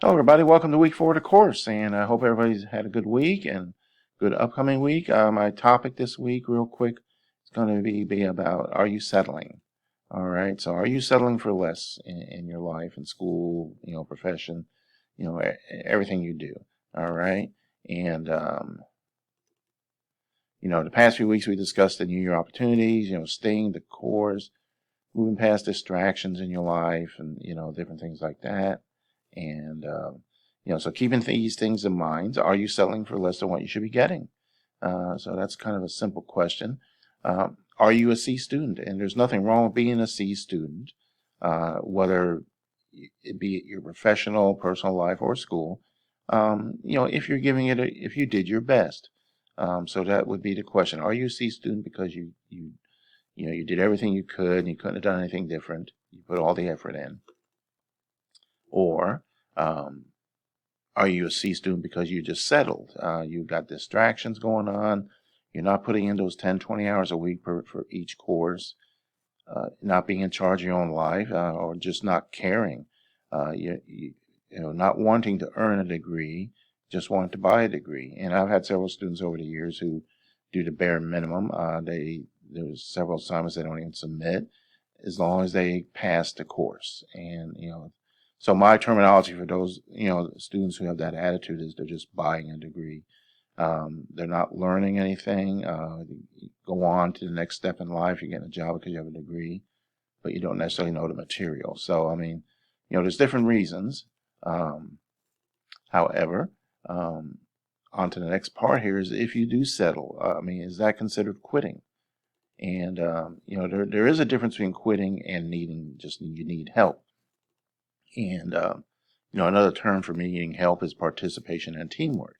Hello, everybody. Welcome to week 4 of the course, and I hope everybody's had a good week and good upcoming week. My topic this week, real quick, is going to be about, are you settling? All right. So, are you settling for less in your life, in school, profession, everything you do? All right. And the past few weeks we discussed the New Year opportunities. Staying the course, moving past distractions in your life, and different things like that. And so keeping these things in mind, are you settling for less than what you should be getting? So that's kind of a simple question. Are you a C student? And there's nothing wrong with being a C student, whether it be your professional, personal life, or school. If you're giving it, if you did your best. So that would be the question. Are you a C student because you did everything you could and you couldn't have done anything different? You put all the effort in. Or are you a C student because you just settled? You've got distractions going on. You're not putting in those 10, 20 hours a week for each course. Not being in charge of your own life, or just not caring. Not wanting to earn a degree, just wanting to buy a degree. And I've had several students over the years who do the bare minimum. There's several assignments they don't even submit as long as they pass the course. And so my terminology for those students who have that attitude is they're just buying a degree. They're not learning anything. You go on to the next step in life. You're getting a job because you have a degree, but you don't necessarily know the material. So there's different reasons. However, on to the next part here is, if you do settle, is that considered quitting? And there is a difference between quitting and you need help. And another term for me needing help is participation and teamwork.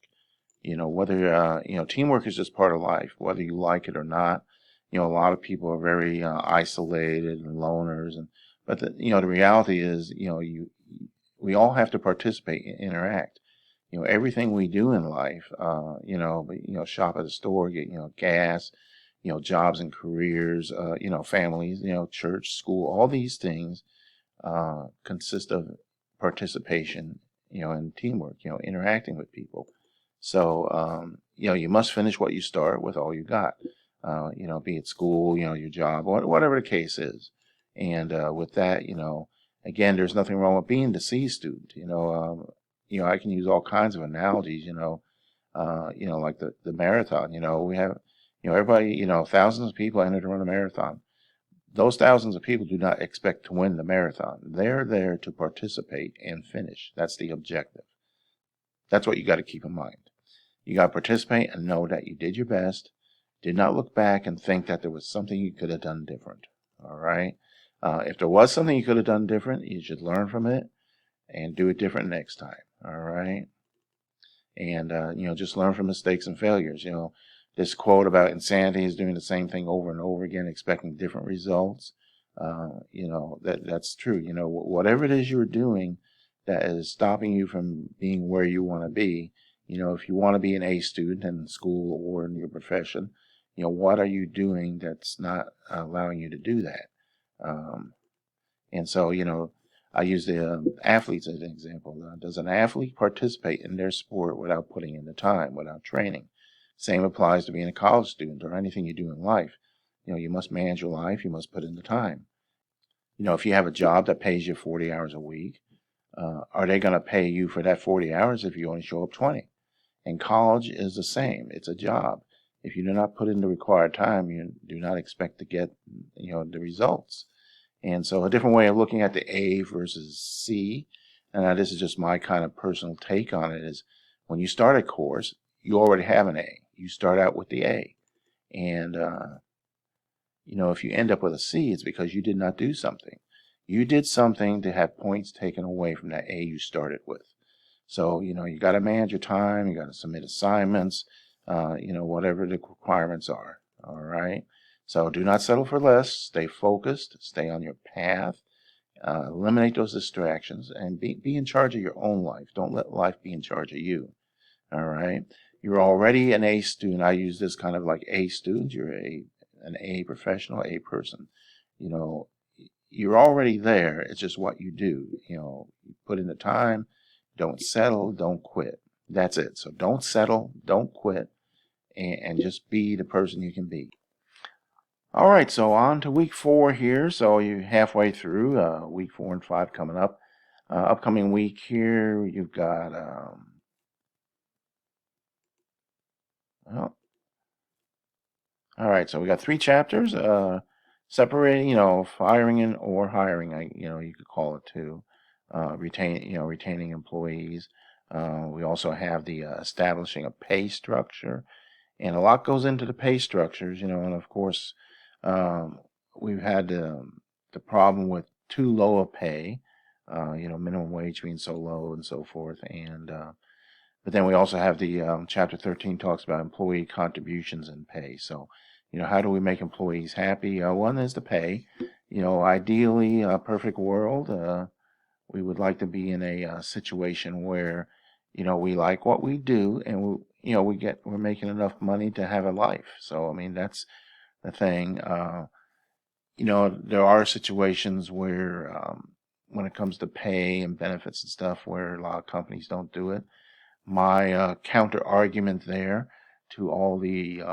Whether teamwork is just part of life, whether you like it or not. A lot of people are very isolated and loners, but the reality is, we all have to participate and interact. Everything we do in life, shop at the store, get gas, jobs and careers, families, church, school, all these things consist of participation, and teamwork, interacting with people. So, you must finish what you start with all you got, be it school, your job, whatever the case is. And with that, again, there's nothing wrong with being the C student. I can use all kinds of analogies, like the marathon. We have, everybody, thousands of people enter to run a marathon. Those thousands of people do not expect to win the marathon. They're there to participate and finish. That's the objective. That's what you got to keep in mind. You got to participate and know that you did your best. Did not look back and think that there was something you could have done different. All right. If there was something you could have done different, you should learn from it and do it different next time. All right. And, just learn from mistakes and failures. This quote about insanity is doing the same thing over and over again, expecting different results. That's true. Whatever it is you're doing that is stopping you from being where you want to be, if you want to be an A student in school or in your profession, what are you doing that's not allowing you to do that? And so, I use the athletes as an example. Does an athlete participate in their sport without putting in the time, without training? Same applies to being a college student or anything you do in life. You must manage your life. You must put in the time. If you have a job that pays you 40 hours a week, are they going to pay you for that 40 hours if you only show up 20? And college is the same. It's a job. If you do not put in the required time, you do not expect to get, the results. And so a different way of looking at the A versus C, and this is just my kind of personal take on it, is when you start a course, you already have an A. You start out with the A. And, if you end up with a C, it's because you did not do something. You did something to have points taken away from that A you started with. So, you got to manage your time. You got to submit assignments, whatever the requirements are. All right. So do not settle for less. Stay focused. Stay on your path. Eliminate those distractions and be in charge of your own life. Don't let life be in charge of you. All right. You're already an A student. I use this kind of like A student. You're an A professional, A person. You're already there. It's just what you do. You put in the time, Don't settle, don't quit. That's it. So don't settle, don't quit, and just be the person you can be. All right, so on to week 4 here. So you're halfway through week 4 and 5 coming up. Upcoming week here, you've got well, all right. So we got 3 chapters. Separating, firing and or hiring. You could call it too. Retaining employees. We also have the establishing a pay structure, and a lot goes into the pay structures. And of course, um, we've had the problem with too low a pay. Minimum wage being so low and so forth, and but then we also have the chapter 13 talks about employee contributions and pay. So, how do we make employees happy? One is the pay. Ideally, a perfect world, we would like to be in a situation where, we like what we do, and we're making enough money to have a life. So, I mean, that's the thing. There are situations where, when it comes to pay and benefits and stuff, where a lot of companies don't do it. My counter argument there to all the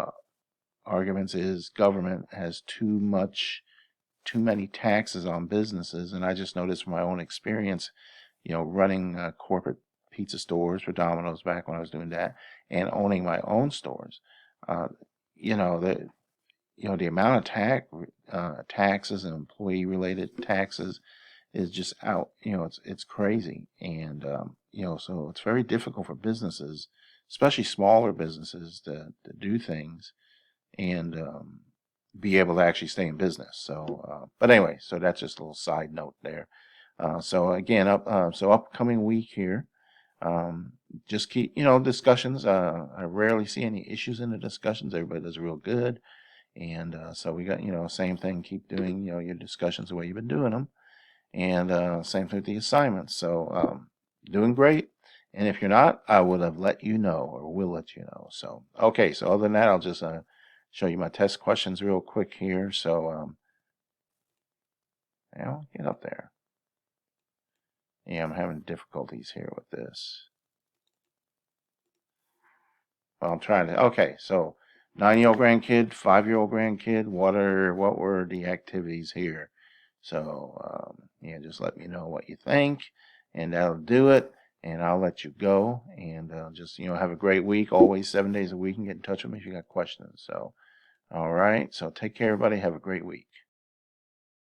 arguments is government has too many taxes on businesses, and I just noticed from my own experience, running corporate pizza stores for Domino's back when I was doing that, and owning my own stores. Uh, the the amount of taxes and employee related taxes is just out. It's crazy, and so it's very difficult for businesses, especially smaller businesses, to do things and be able to actually stay in business. So, but anyway, so that's just a little side note there. So again, upcoming week here. Just keep, discussions. I rarely see any issues in the discussions. Everybody does real good. And so we got, same thing. Keep doing, your discussions the way you've been doing them. And same thing with the assignments. So doing great. And if you're not, I would have let you know, or will let you know. So, okay. So other than that, I'll just show you my test questions real quick here. So, get up there. Yeah, I'm having difficulties here with this. Well, I'm trying to. Okay, so 9-year-old grandkid, 5-year-old grandkid. What were the activities here? So just let me know what you think, and that'll do it. And I'll let you go. And just have a great week. Always 7 days a week, and get in touch with me if you got questions. So, all right. So take care, everybody. Have a great week.